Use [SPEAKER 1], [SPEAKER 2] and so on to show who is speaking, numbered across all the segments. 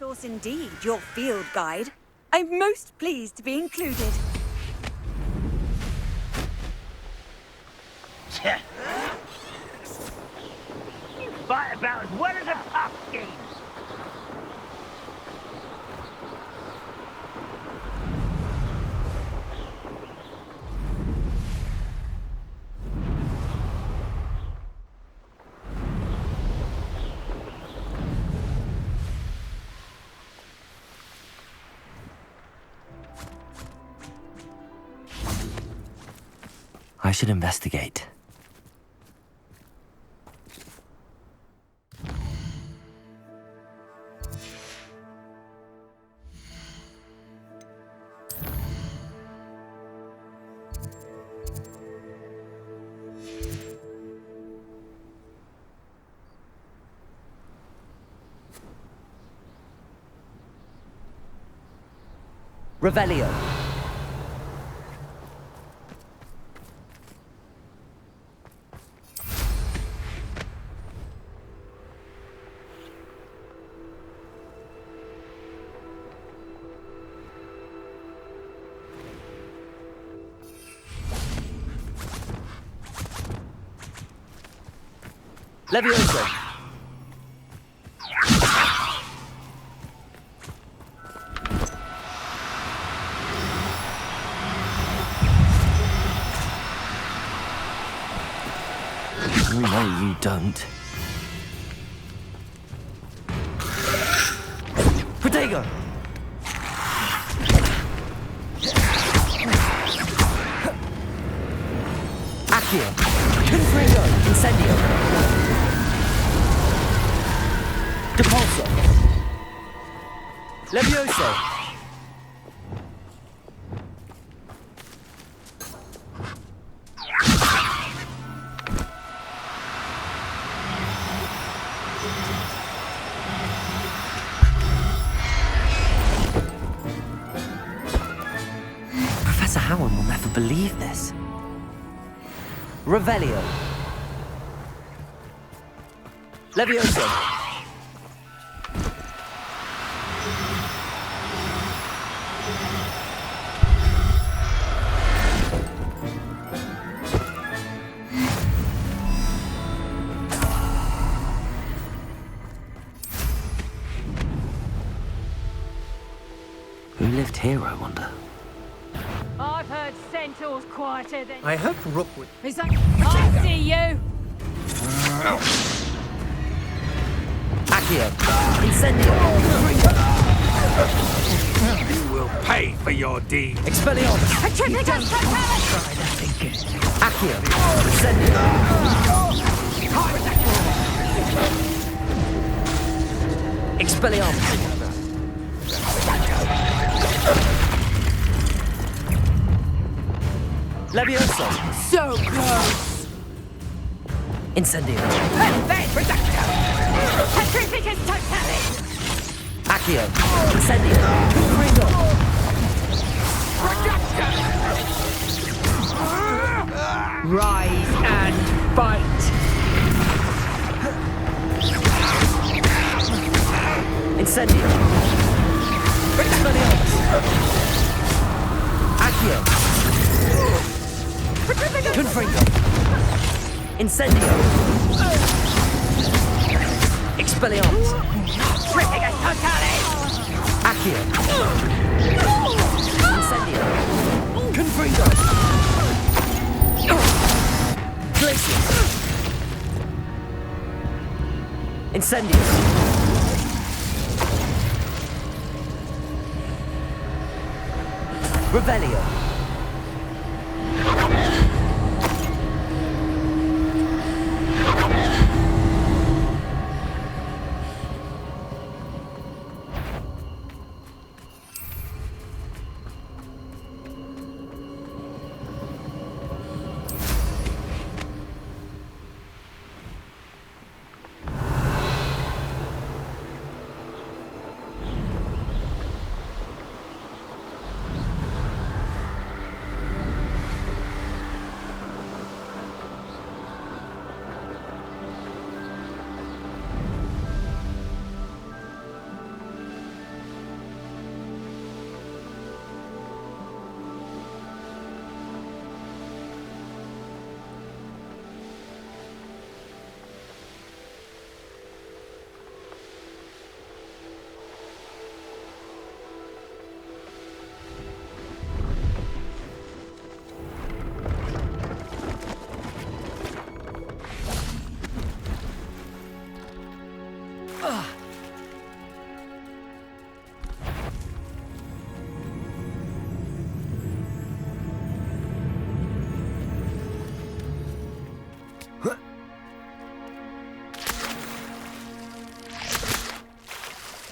[SPEAKER 1] Resource indeed, your field guide. I'm most pleased to be included.
[SPEAKER 2] You fight about as well as a tough schemes.
[SPEAKER 3] I should investigate. Revelio. Levioso. No, you don't. Protego! Accio! Confringo! Incendio! Depulso! Levioso! Professor Howard will never believe this. Revelio. Levioso. Who lived here, I wonder?
[SPEAKER 4] I've heard Centaur's quieter than...
[SPEAKER 5] I hope Rookwood...
[SPEAKER 4] Is that... I see you!
[SPEAKER 3] Accio. Incendio.
[SPEAKER 6] You will pay for your deed.
[SPEAKER 3] Expelliarmus.
[SPEAKER 4] Petrificus totalis!
[SPEAKER 5] Try that again.
[SPEAKER 3] Accio. Incendio. Expelliarmus. Levioso.
[SPEAKER 4] So close!
[SPEAKER 3] Incendio.
[SPEAKER 4] Petrificus totalis!
[SPEAKER 3] Accio. Incendio. Confringo.
[SPEAKER 5] Rise and fight!
[SPEAKER 3] Incendio. Expelliarmus. Accio. Confringo. Incendio. Expelliarmus.
[SPEAKER 4] Petrificus totalis!
[SPEAKER 3] Accio. Incendio. Confringo. Glacius. Incendio. Revelio.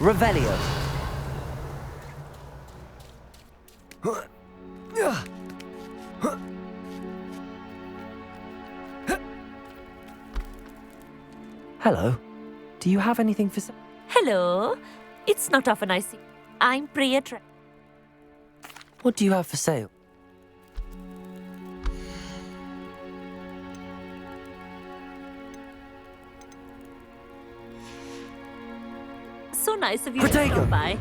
[SPEAKER 3] Revelio. Hello. Do you have anything for sale?
[SPEAKER 7] Hello. It's not often I see. I'm Priya.
[SPEAKER 3] What do you have for sale?
[SPEAKER 7] So nice of you to
[SPEAKER 3] Protego.
[SPEAKER 7] stop by.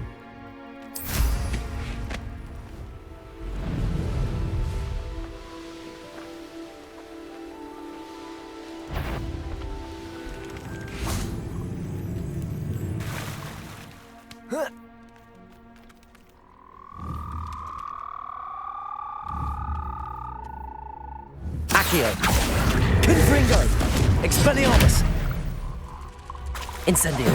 [SPEAKER 3] Accio. Confringo. Expelliarmus. Incendio.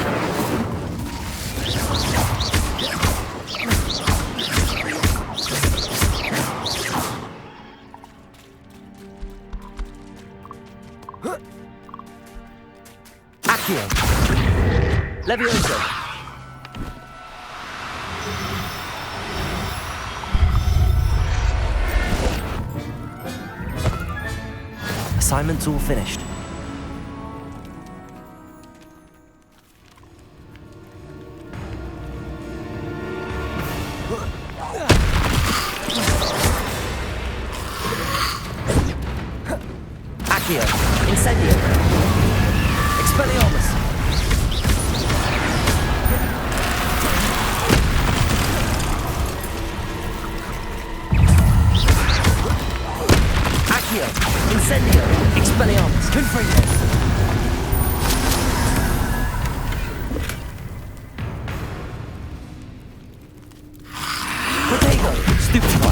[SPEAKER 3] Accio. Levioso. Assignment's all finished. Accio. Incendio. Expelliarmus. Accio. Incendio. Expelliarmus. Confringo. Protego. Stupefy.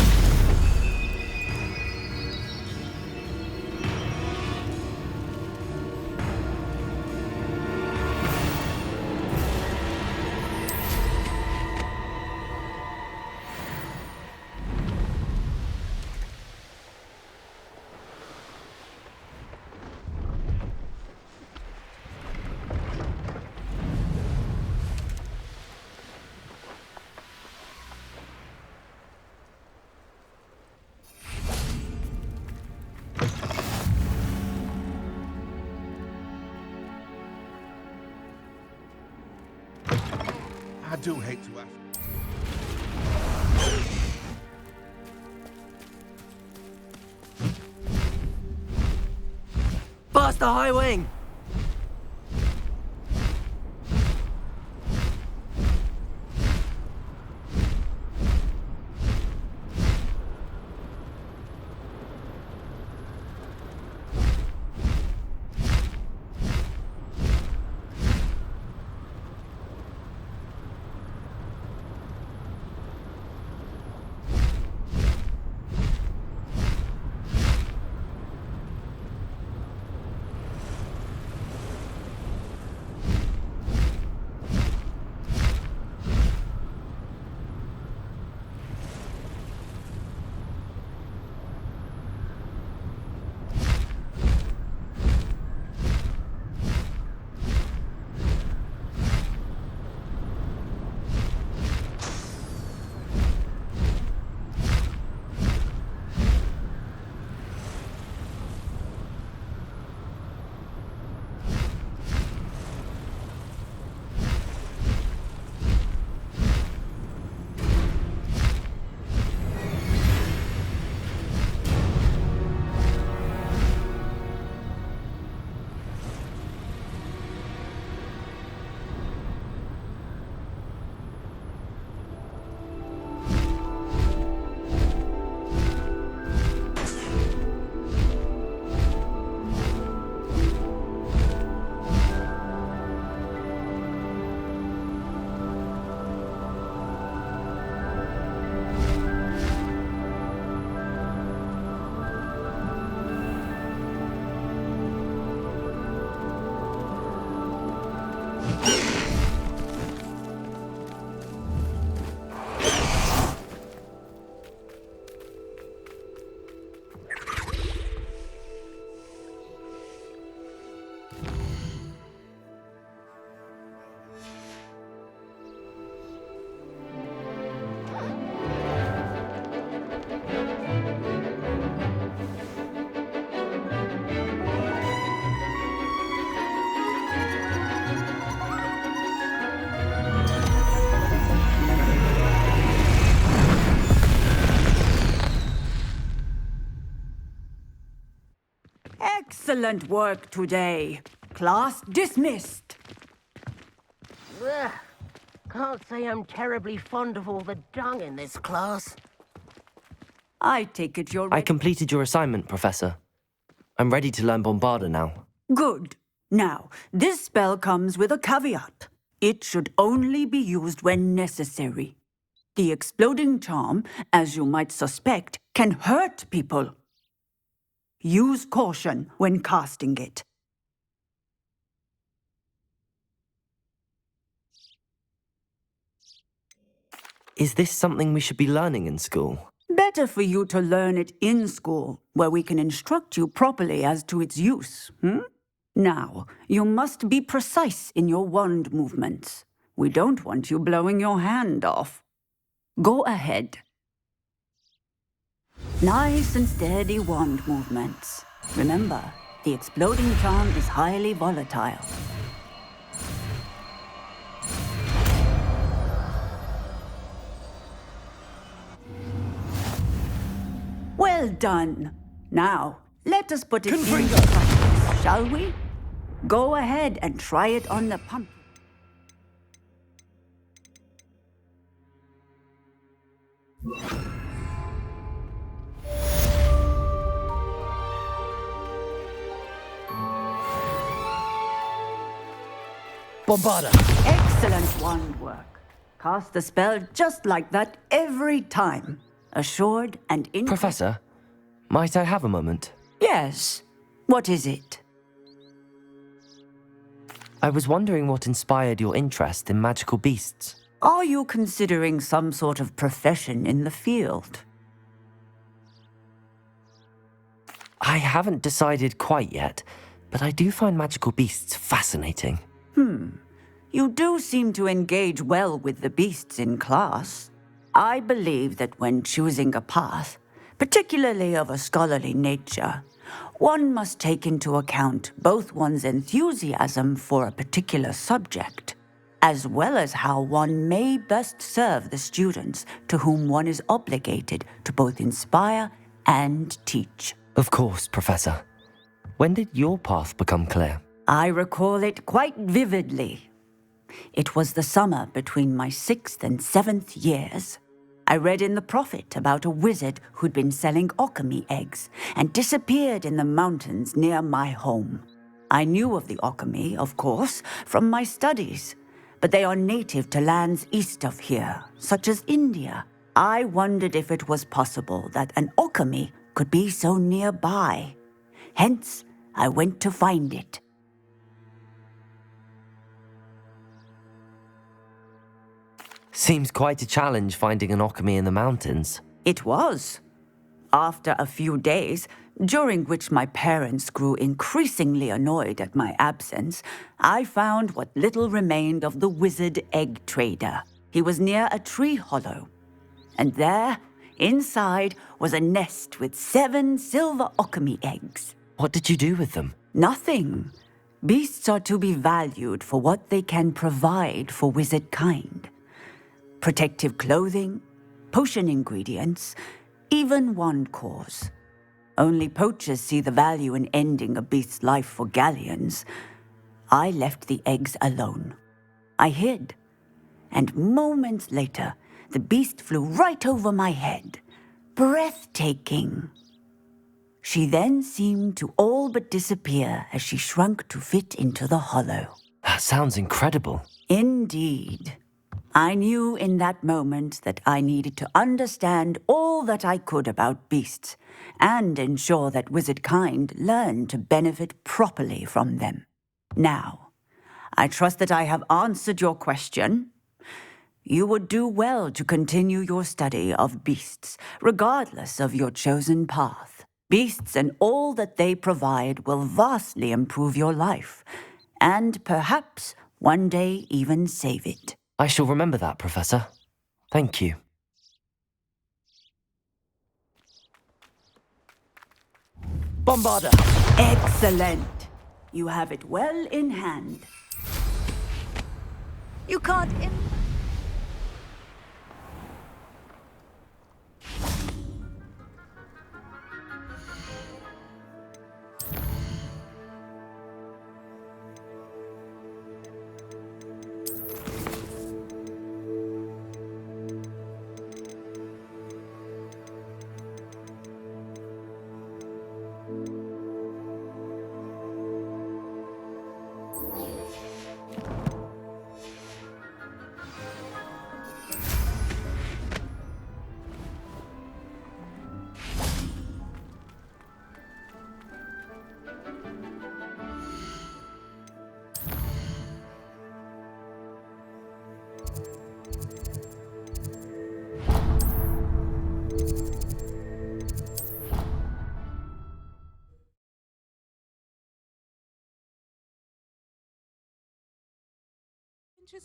[SPEAKER 6] I do hate to ask.
[SPEAKER 3] Faster, high wing!
[SPEAKER 8] Excellent work today. Class dismissed.
[SPEAKER 2] Ugh. Can't say I'm terribly fond of all the dung in this class.
[SPEAKER 8] I take it you're
[SPEAKER 3] I
[SPEAKER 8] ready.
[SPEAKER 3] completed your assignment, Professor. I'm ready to learn Bombarda now.
[SPEAKER 8] Good. Now, this spell comes with a caveat. It should only be used when necessary. The exploding charm, as you might suspect, can hurt people. Use caution when casting it.
[SPEAKER 3] Is this something we should be learning in school?
[SPEAKER 8] Better for you to learn it in school, where we can instruct you properly as to its use. Now, you must be precise in your wand movements. We don't want you blowing your hand off. Go ahead. Nice and steady wand movements. Remember, the exploding charm is highly volatile. Well done. Now, let us put it into practice, shall we? Go ahead and try it on the pumpkin.
[SPEAKER 3] Bombarda!
[SPEAKER 8] Excellent wand work. Cast the spell just like that every time. Assured and in...
[SPEAKER 3] Professor, might I have a moment?
[SPEAKER 8] Yes. What is it?
[SPEAKER 3] I was wondering what inspired your interest in magical beasts.
[SPEAKER 8] Are you considering some sort of profession in the field?
[SPEAKER 3] I haven't decided quite yet, but I do find magical beasts fascinating.
[SPEAKER 8] You do seem to engage well with the beasts in class. I believe that when choosing a path, particularly of a scholarly nature, one must take into account both one's enthusiasm for a particular subject, as well as how one may best serve the students to whom one is obligated to both inspire and teach.
[SPEAKER 3] Of course, Professor. When did your path become clear?
[SPEAKER 8] I recall it quite vividly. It was the summer between my 6th and 7th years. I read in the Prophet about a wizard who'd been selling alchemy eggs and disappeared in the mountains near my home. I knew of the alchemy, of course, from my studies, but they are native to lands east of here, such as India. I wondered if it was possible that an alchemy could be so nearby. Hence, I went to find it.
[SPEAKER 3] Seems quite a challenge finding an alchemy in the mountains.
[SPEAKER 8] It was. After a few days, during which my parents grew increasingly annoyed at my absence, I found what little remained of the wizard egg trader. He was near a tree hollow. And there, inside, was a nest with 7 silver alchemy eggs.
[SPEAKER 3] What did you do with them?
[SPEAKER 8] Nothing. Beasts are to be valued for what they can provide for wizard kind. Protective clothing, potion ingredients, even wand cores. Only poachers see the value in ending a beast's life for galleons. I left the eggs alone. I hid, and moments later, the beast flew right over my head. Breathtaking. She then seemed to all but disappear as she shrunk to fit into the hollow.
[SPEAKER 3] That sounds incredible.
[SPEAKER 8] Indeed. I knew in that moment that I needed to understand all that I could about beasts and ensure that wizard kind learned to benefit properly from them. Now, I trust that I have answered your question. You would do well to continue your study of beasts, regardless of your chosen path. Beasts and all that they provide will vastly improve your life, and perhaps one day even save it.
[SPEAKER 3] I shall remember that, Professor. Thank you. Bombarda!
[SPEAKER 8] Excellent. You have it well in hand.
[SPEAKER 1] You can't...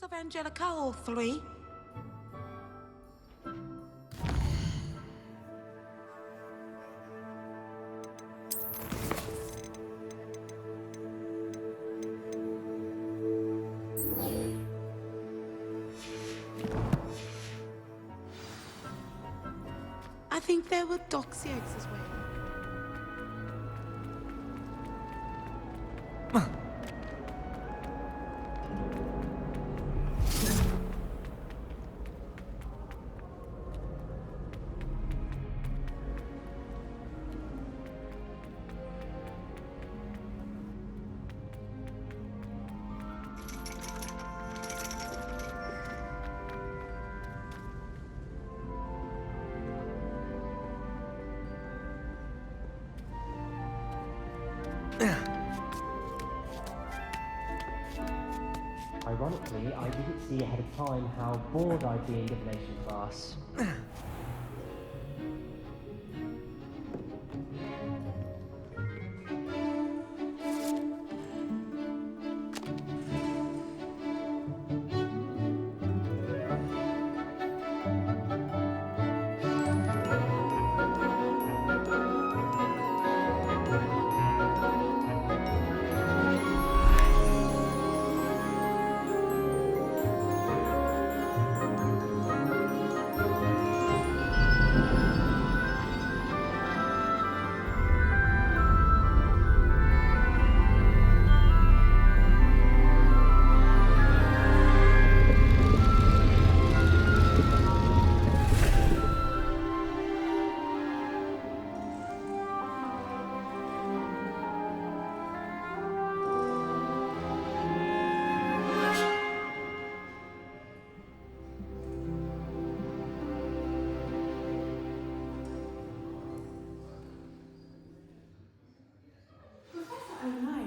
[SPEAKER 9] Of Angelica, all three. I think there were doxy eggs as well.
[SPEAKER 3] Ironically, I didn't see ahead of time how bored I'd be in divination class.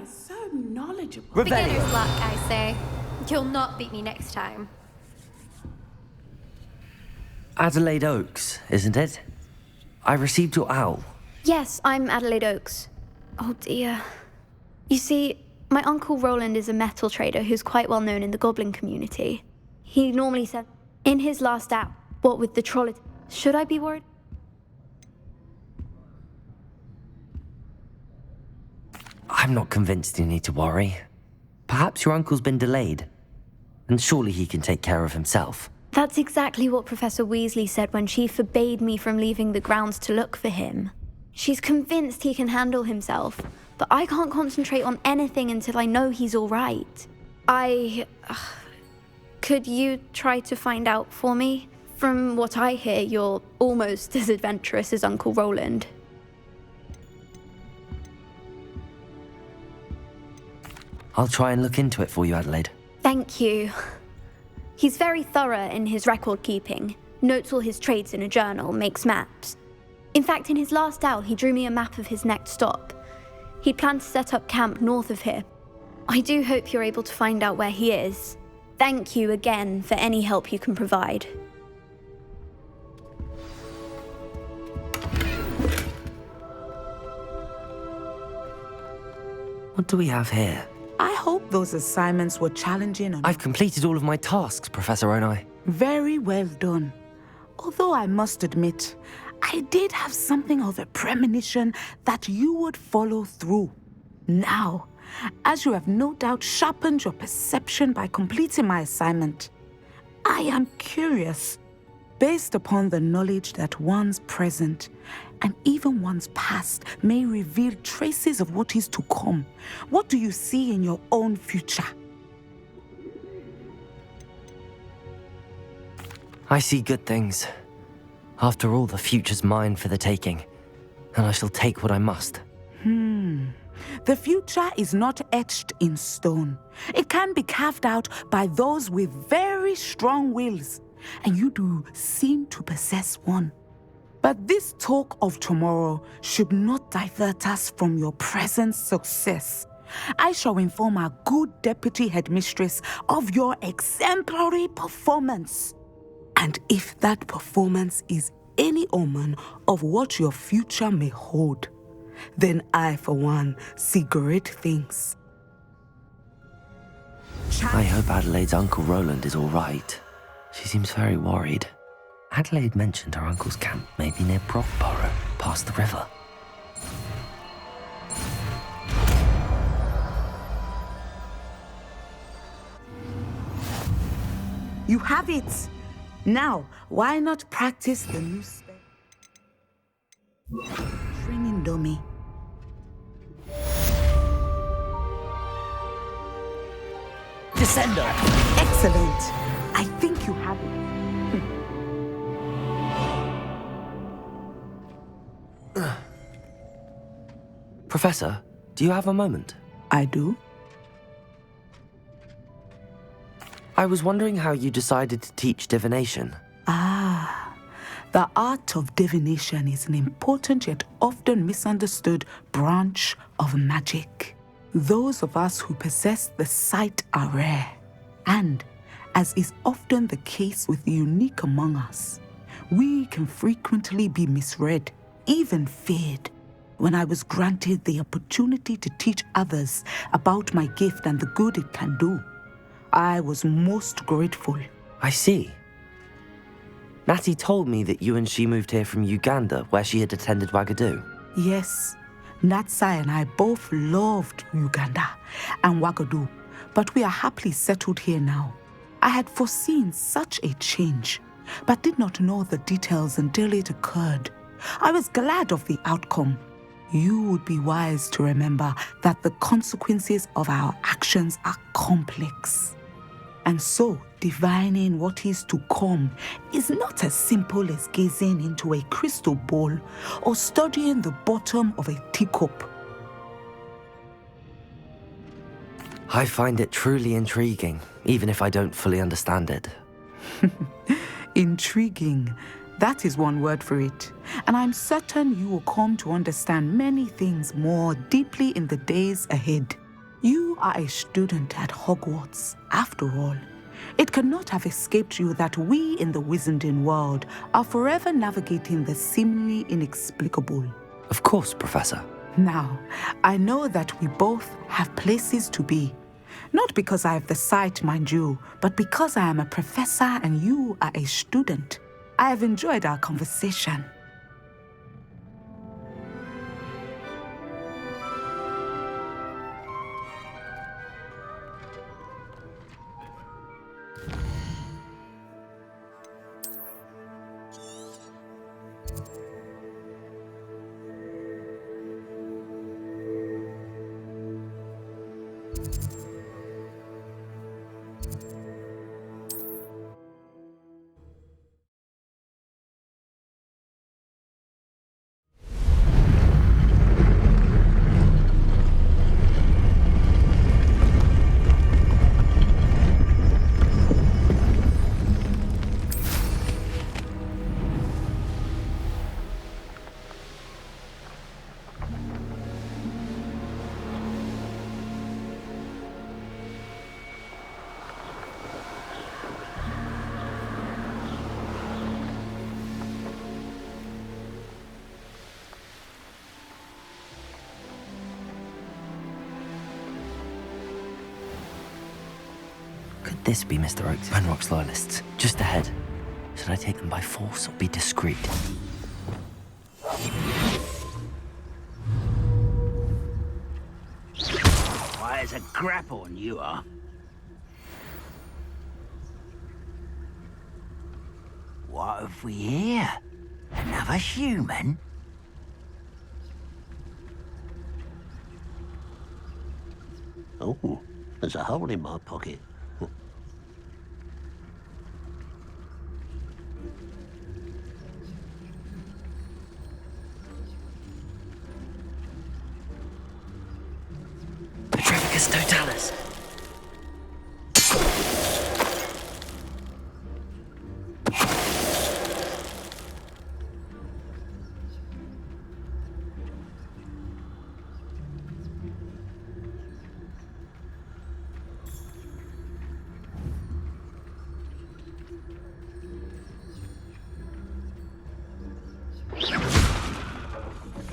[SPEAKER 3] So knowledgeable.
[SPEAKER 10] Beginner's luck, I say. You'll not beat me next time.
[SPEAKER 3] Adelaide Oaks, isn't it? I received your owl.
[SPEAKER 11] Yes, I'm Adelaide Oaks. Oh dear. You see, my uncle Roland is a metal trader who's quite well known in the goblin community. He normally said, in his last act, what with the troll, should I be worried?
[SPEAKER 3] I'm not convinced you need to worry. Perhaps your uncle's been delayed, and surely he can take care of himself.
[SPEAKER 11] That's exactly what Professor Weasley said when she forbade me from leaving the grounds to look for him. She's convinced he can handle himself, but I can't concentrate on anything until I know he's all right. Could you try to find out for me? From what I hear, you're almost as adventurous as Uncle Roland.
[SPEAKER 3] I'll try and look into it for you, Adelaide.
[SPEAKER 11] Thank you. He's very thorough in his record keeping, notes all his trades in a journal, makes maps. In fact, in his last owl, he drew me a map of his next stop. He'd planned to set up camp north of here. I do hope you're able to find out where he is. Thank you again for any help you can provide.
[SPEAKER 3] What do we have here?
[SPEAKER 9] I hope those assignments were challenging.
[SPEAKER 3] I've completed all of my tasks, Professor Onai.
[SPEAKER 9] Very well done. Although I must admit, I did have something of a premonition that you would follow through. Now, as you have no doubt sharpened your perception by completing my assignment, I am curious, based upon the knowledge that one's present and even one's past may reveal traces of what is to come. What do you see in your own future?
[SPEAKER 3] I see good things. After all, the future's mine for the taking, and I shall take what I must.
[SPEAKER 9] The future is not etched in stone. It can be carved out by those with very strong wills, and you do seem to possess one. But this talk of tomorrow should not divert us from your present success. I shall inform our good deputy headmistress of your exemplary performance. And if that performance is any omen of what your future may hold, then I, for one, see great things.
[SPEAKER 3] I hope Adelaide's Uncle Roland is all right. She seems very worried. Adelaide mentioned her uncle's camp may be near Brockborough, past the river.
[SPEAKER 9] You have it! Now, why not practice the new spell? Training dummy.
[SPEAKER 3] Descender!
[SPEAKER 9] Excellent! I think you have it.
[SPEAKER 3] Professor, do you have a moment?
[SPEAKER 9] I do?
[SPEAKER 3] I was wondering how you decided to teach divination.
[SPEAKER 9] The art of divination is an important yet often misunderstood branch of magic. Those of us who possess the sight are rare, and, as is often the case with the unique among us, we can frequently be misread, even feared. When I was granted the opportunity to teach others about my gift and the good it can do, I was most grateful.
[SPEAKER 3] I see. Natty told me that you and she moved here from Uganda, where she had attended Wagadu.
[SPEAKER 9] Yes, Natsai and I both loved Uganda and Wagadu, but we are happily settled here now. I had foreseen such a change, but did not know the details until it occurred. I was glad of the outcome. You would be wise to remember that the consequences of our actions are complex. And so, divining what is to come is not as simple as gazing into a crystal ball or studying the bottom of a teacup.
[SPEAKER 3] I find it truly intriguing, even if I don't fully understand it.
[SPEAKER 9] Intriguing. That is one word for it. And I'm certain you will come to understand many things more deeply in the days ahead. You are a student at Hogwarts, after all. It cannot have escaped you that we in the Wizarding world are forever navigating the seemingly inexplicable.
[SPEAKER 3] Of course, Professor.
[SPEAKER 9] Now, I know that we both have places to be. Not because I have the sight, mind you, but because I am a professor and you are a student. I have enjoyed our conversation.
[SPEAKER 3] Could this be Mr. Oak's Venrock's loyalists? Just ahead. Should I take them by force or be discreet?
[SPEAKER 12] Why, it's a grapple, you are. What have we here? Another human?
[SPEAKER 2] Oh, there's a hole in my pocket.
[SPEAKER 3] Petricus Totalis.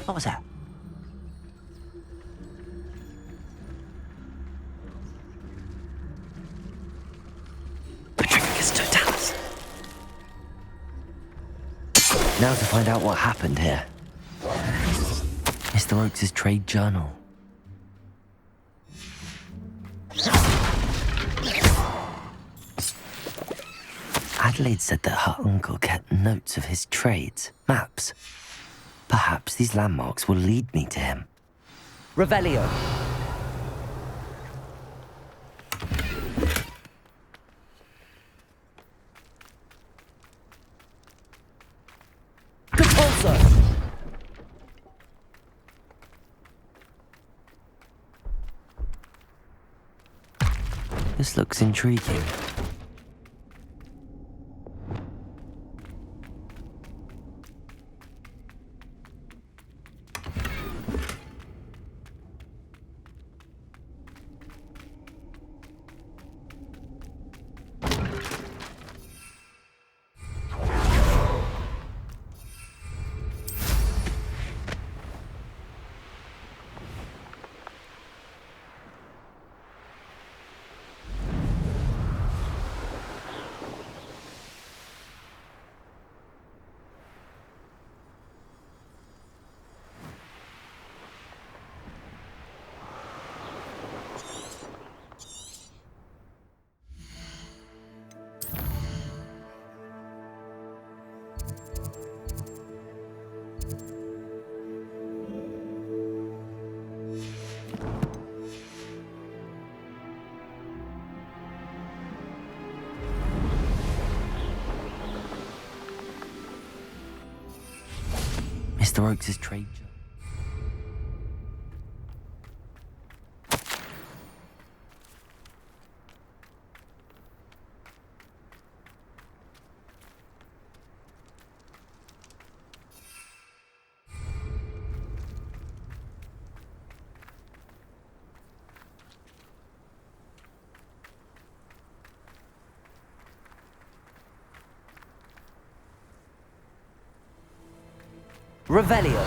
[SPEAKER 12] What was that?
[SPEAKER 3] Petricus Totalis. Now to find out what happened here. Mr. Oakes' trade journal. Adelaide said that her uncle kept notes of his trades, maps. Perhaps these landmarks will lead me to him. Revelio. Compulso. This looks intriguing. Mr. Oakes' trade journal. Revelio.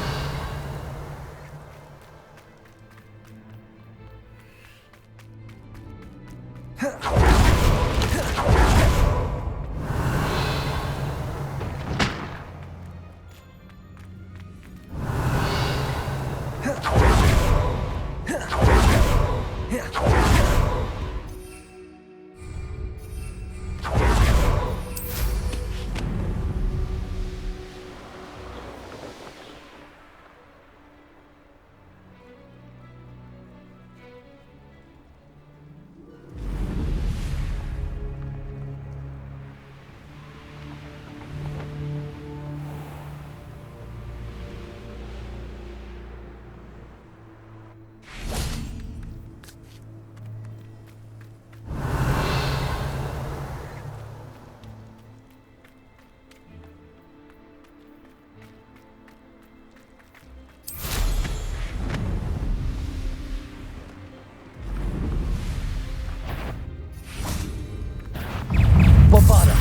[SPEAKER 3] Bombarda.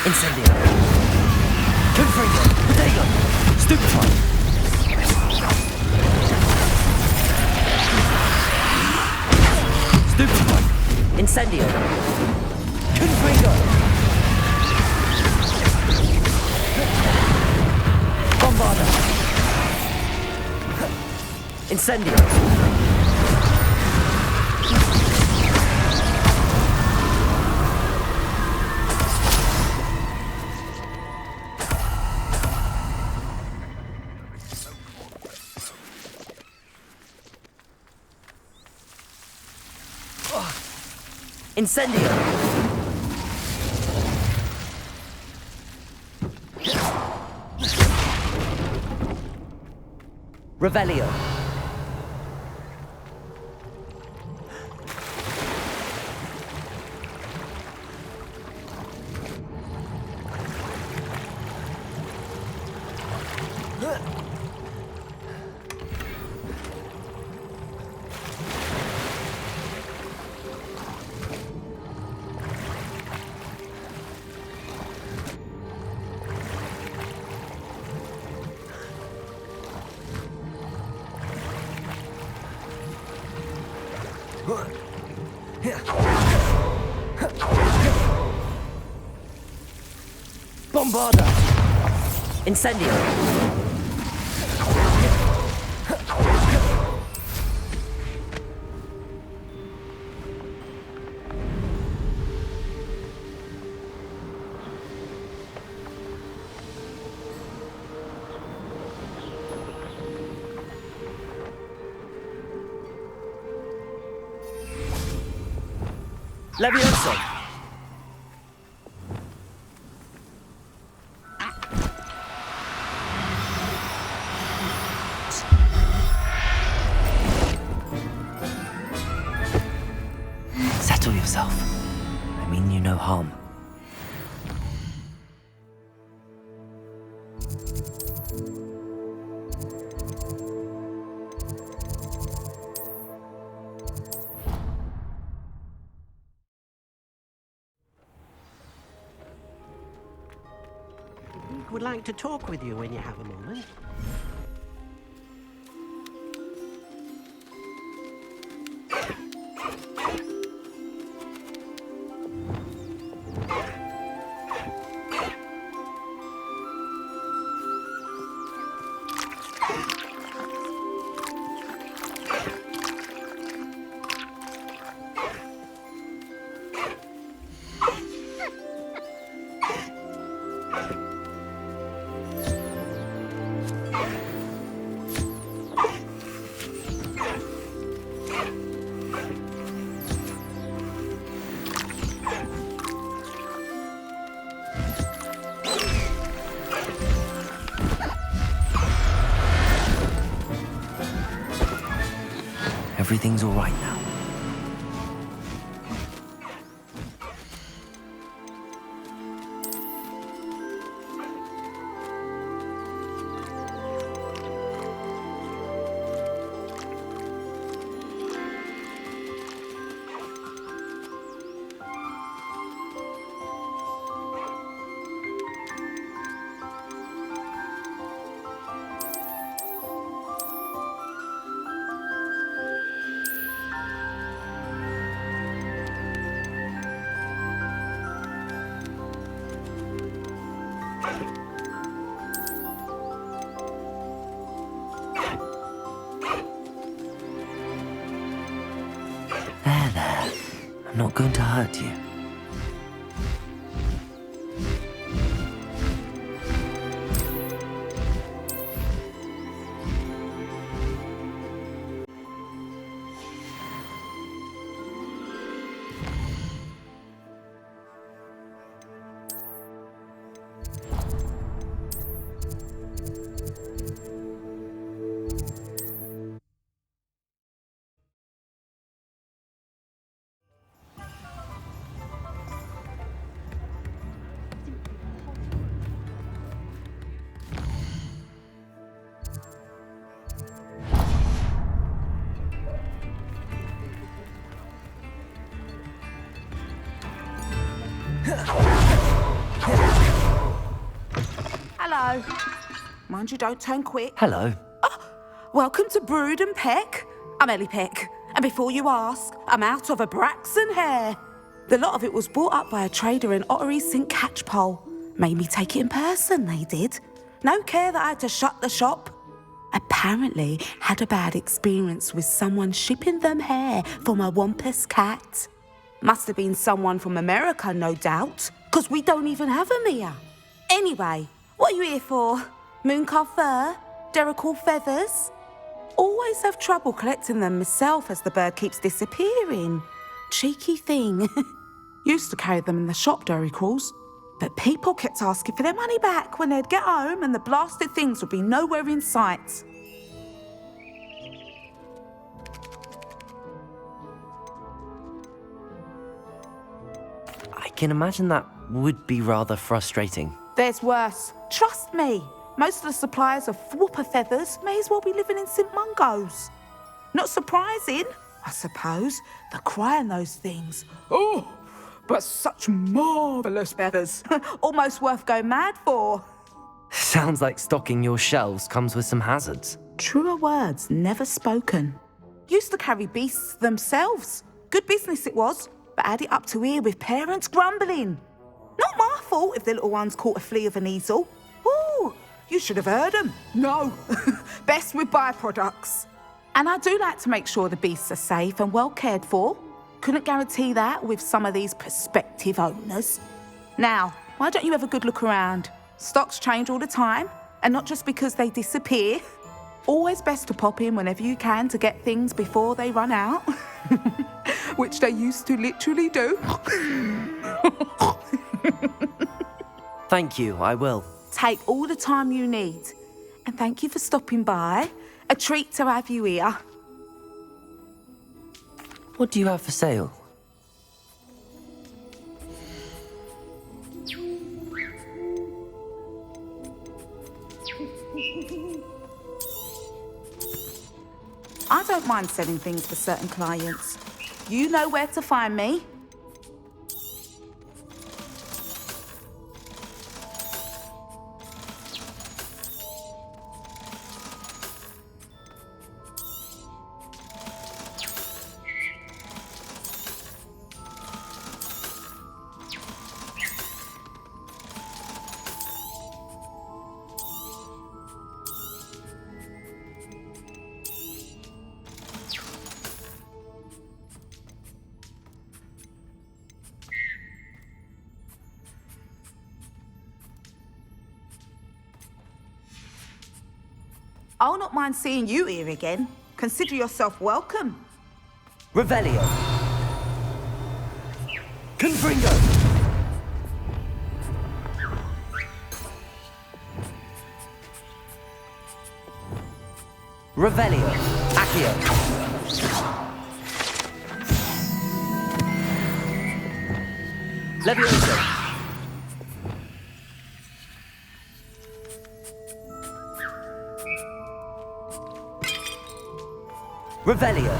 [SPEAKER 3] Incendio. Confringo. Potato. Stupefy. Stupefy. Incendio. Confringo. Bombarda. Incendio. Incendio! Revelio. Bombarda! Incendio! Levioso! Settle yourself. I mean you no harm.
[SPEAKER 2] Would like to talk with you when you have a moment.
[SPEAKER 3] Everything's all right now. There. I'm not going to hurt you.
[SPEAKER 9] Hello. Mind you don't turn quick.
[SPEAKER 3] Hello.
[SPEAKER 9] Welcome to Brood and Peck. I'm Ellie Peck. And before you ask, I'm out of a Braxton hair. The lot of it was bought up by a trader in Ottery's St. Catchpole. Made me take it in person, they did. No care that I had to shut the shop. Apparently had a bad experience with someone shipping them hair from a Wampus cat. Must have been someone from America, no doubt, because we don't even have them here. Anyway, what are you here for? Mooncar fur? Derrickle feathers? Always have trouble collecting them myself as the bird keeps disappearing. Cheeky thing. Used to carry them in the shop, Derricles. But people kept asking for their money back when they'd get home and the blasted things would be nowhere in sight.
[SPEAKER 3] I can imagine that would be rather frustrating.
[SPEAKER 9] There's worse. Trust me. Most of the suppliers of whooper feathers may as well be living in St. Mungo's. Not surprising, I suppose. The cry on those things. Oh, but such marvellous feathers. Almost worth going mad for.
[SPEAKER 3] Sounds like stocking your shelves comes with some hazards.
[SPEAKER 9] Truer words never spoken. Used to carry beasts themselves. Good business it was, but had it up to here with parents grumbling. Not my fault if the little ones caught a flea of an easel. Ooh, you should have heard them. No, best with byproducts. And I do like to make sure the beasts are safe and well cared for. Couldn't guarantee that with some of these prospective owners. Now, why don't you have a good look around? Stocks change all the time, and not just because they disappear. Always best to pop in whenever you can to get things before they run out. Which they used to literally do.
[SPEAKER 3] Thank you, I will.
[SPEAKER 9] Take all the time you need. And thank you for stopping by. A treat to have you here.
[SPEAKER 3] What do you have for sale?
[SPEAKER 9] I don't mind selling things for certain clients. You know where to find me. I'll not mind seeing you here again. Consider yourself welcome.
[SPEAKER 3] Revelio. Confringo. Revelio. Accio. Levioso. Revelio.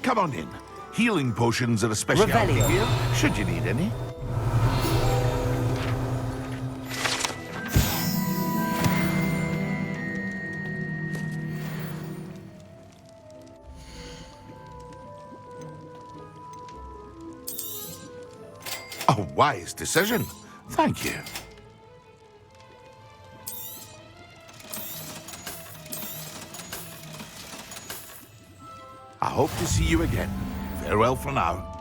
[SPEAKER 6] Come on in. Healing potions are a specialty
[SPEAKER 3] Revelio.
[SPEAKER 6] here, should you need any. A wise decision. Thank you. I hope to see you again. Farewell for now.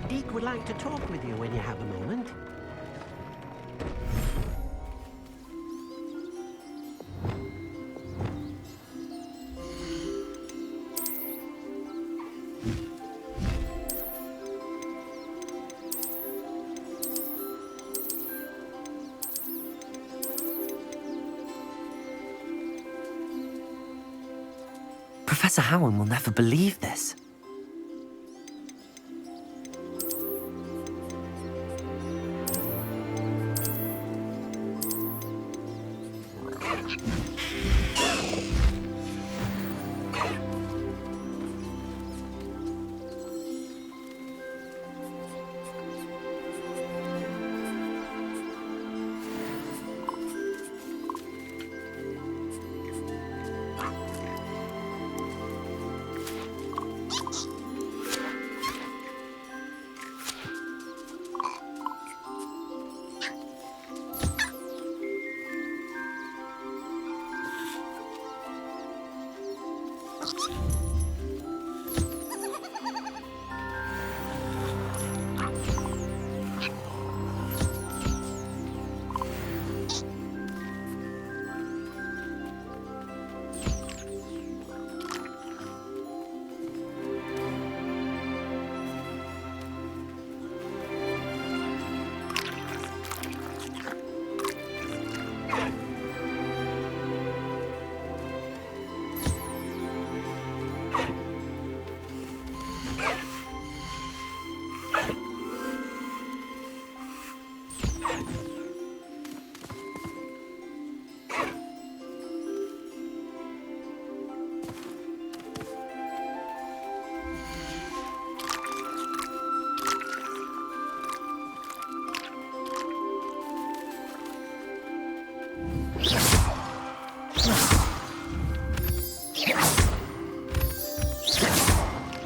[SPEAKER 13] Deke would like to talk with you when you have a moment.
[SPEAKER 3] Professor Howard will never believe this.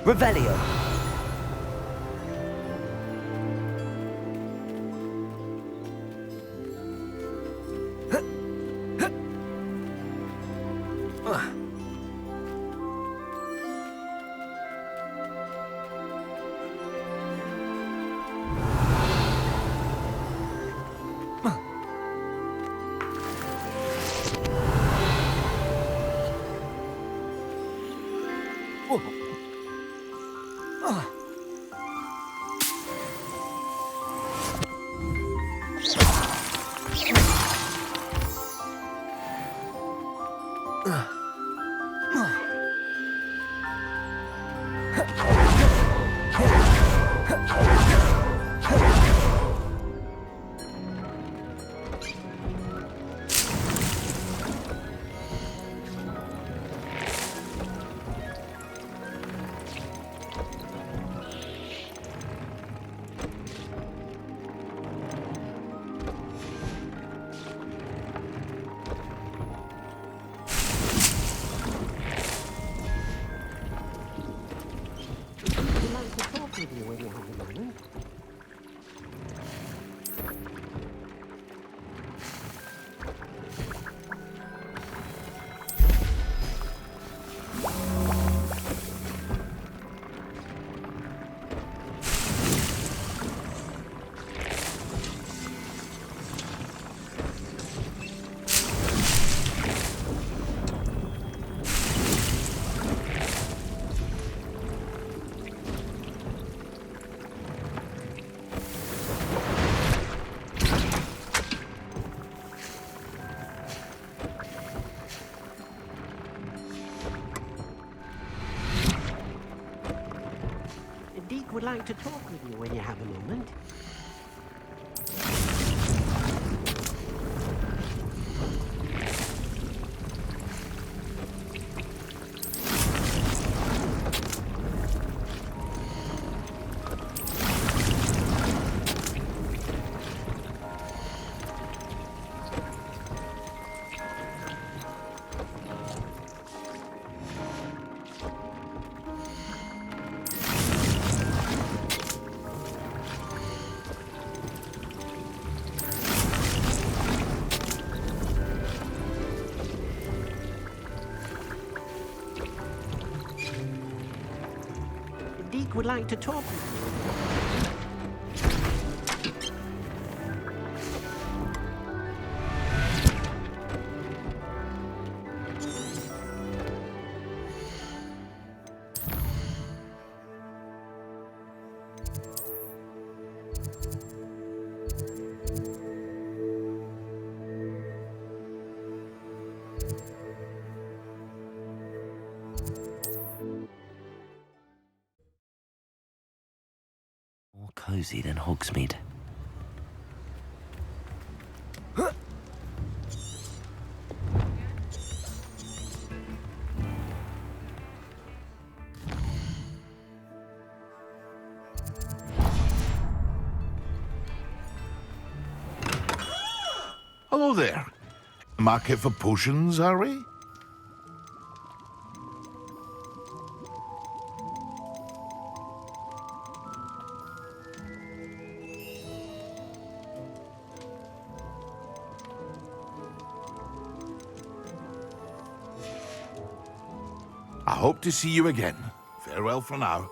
[SPEAKER 3] Revelio.
[SPEAKER 13] would like to talk with you when you have a moment. Deke would like to talk with you.
[SPEAKER 3] More cozy than Hogsmeade.
[SPEAKER 6] Hello there. Market for potions, are we? I hope to see you again. Farewell for now.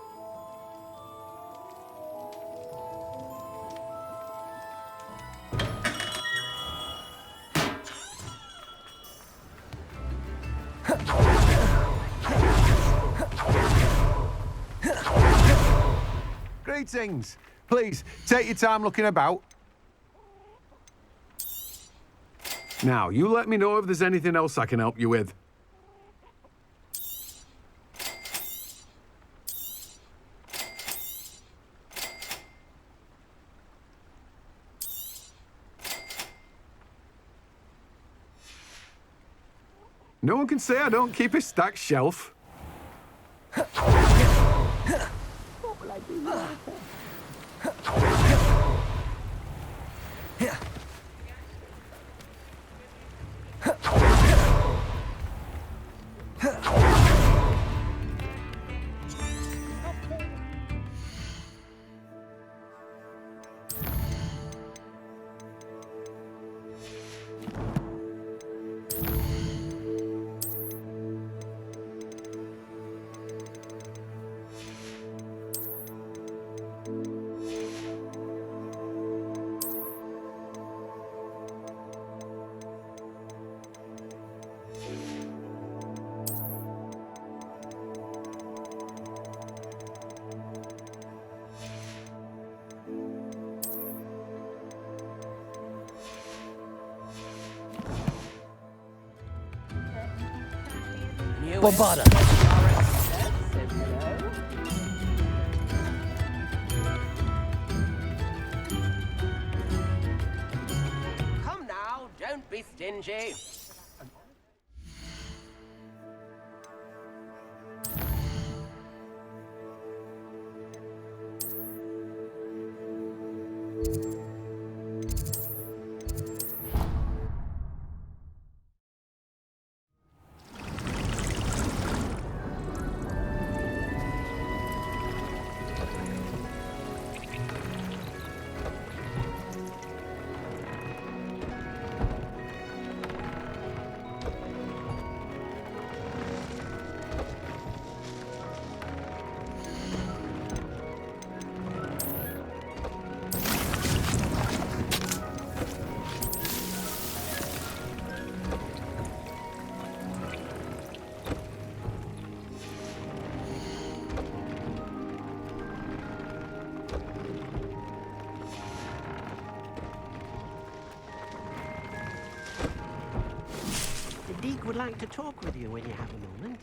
[SPEAKER 14] Greetings. Please, take your time looking about. Now, you let me know if there's anything else I can help you with. No one can say I don't keep a stacked shelf.
[SPEAKER 2] What will I do now?
[SPEAKER 3] Bombarda.
[SPEAKER 2] Come now, don't be stingy.
[SPEAKER 13] Deke would like to talk with you when you have a moment.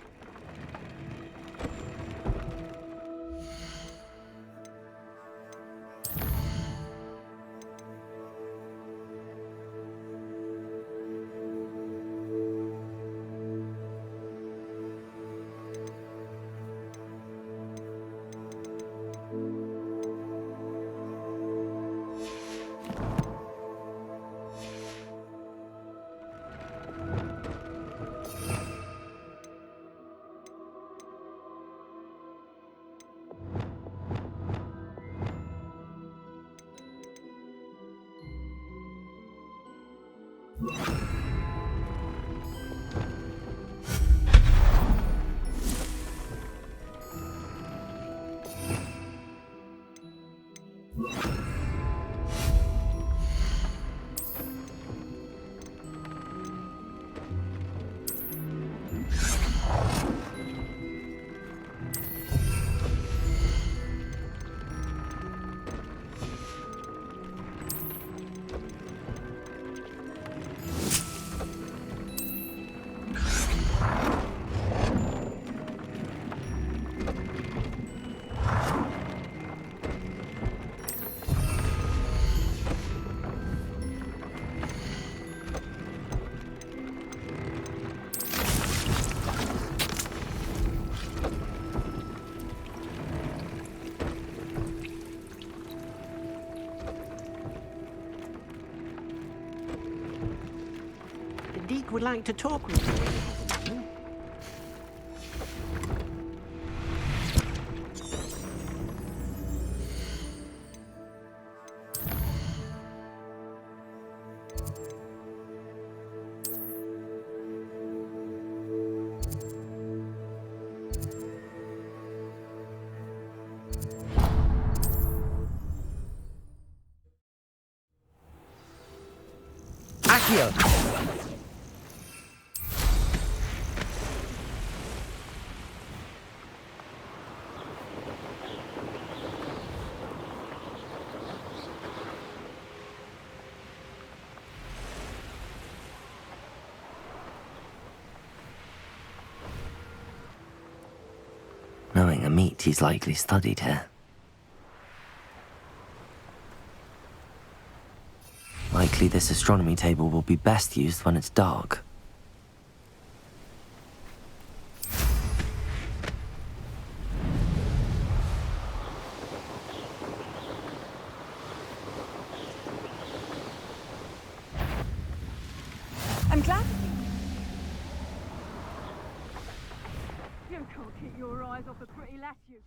[SPEAKER 13] would like to talk with you when you have a moment.
[SPEAKER 3] Accio! Knowing a meat, he's likely studied here. Likely this astronomy table will be best used when it's dark.
[SPEAKER 1] I'm glad.
[SPEAKER 4] You can't keep your eyes off a pretty lass, you.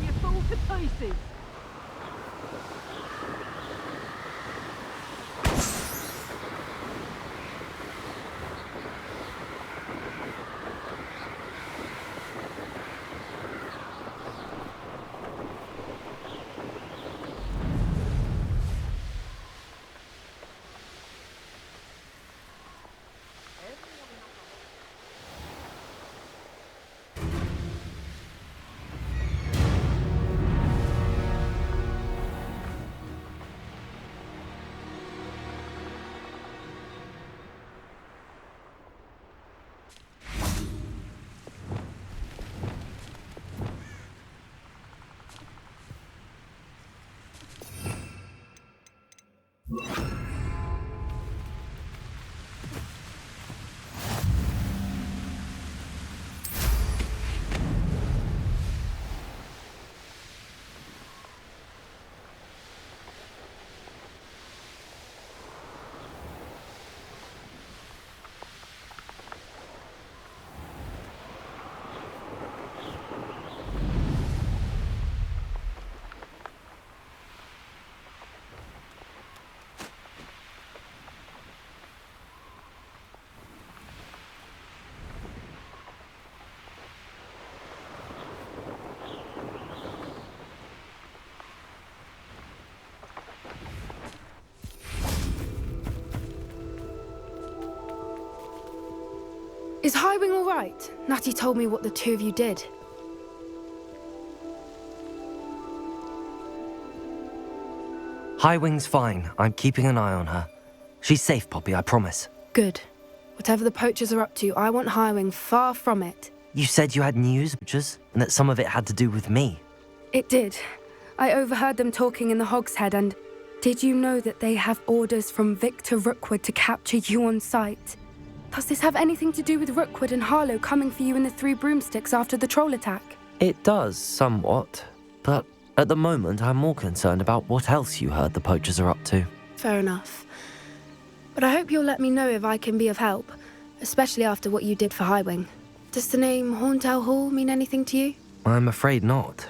[SPEAKER 4] You fall to pieces.
[SPEAKER 15] Is Highwing all right? Natty told me what the two of you did.
[SPEAKER 3] Highwing's fine. I'm keeping an eye on her. She's safe, Poppy, I promise.
[SPEAKER 15] Good. Whatever the poachers are up to, I want Highwing far from it.
[SPEAKER 3] You said you had news, Poachers, and that some of it had to do with me.
[SPEAKER 15] It did. I overheard them talking in the Hogshead, and did you know that they have orders from Victor Rookwood to capture you on sight? Does this have anything to do with Rookwood and Harlow coming for you in the Three Broomsticks after the troll attack?
[SPEAKER 3] It does, somewhat. But at the moment, I'm more concerned about what else you heard the poachers are up to.
[SPEAKER 15] Fair enough. But I hope you'll let me know if I can be of help, especially after what you did for Highwing. Does the name Horntail Hall mean anything to you?
[SPEAKER 3] I'm afraid not.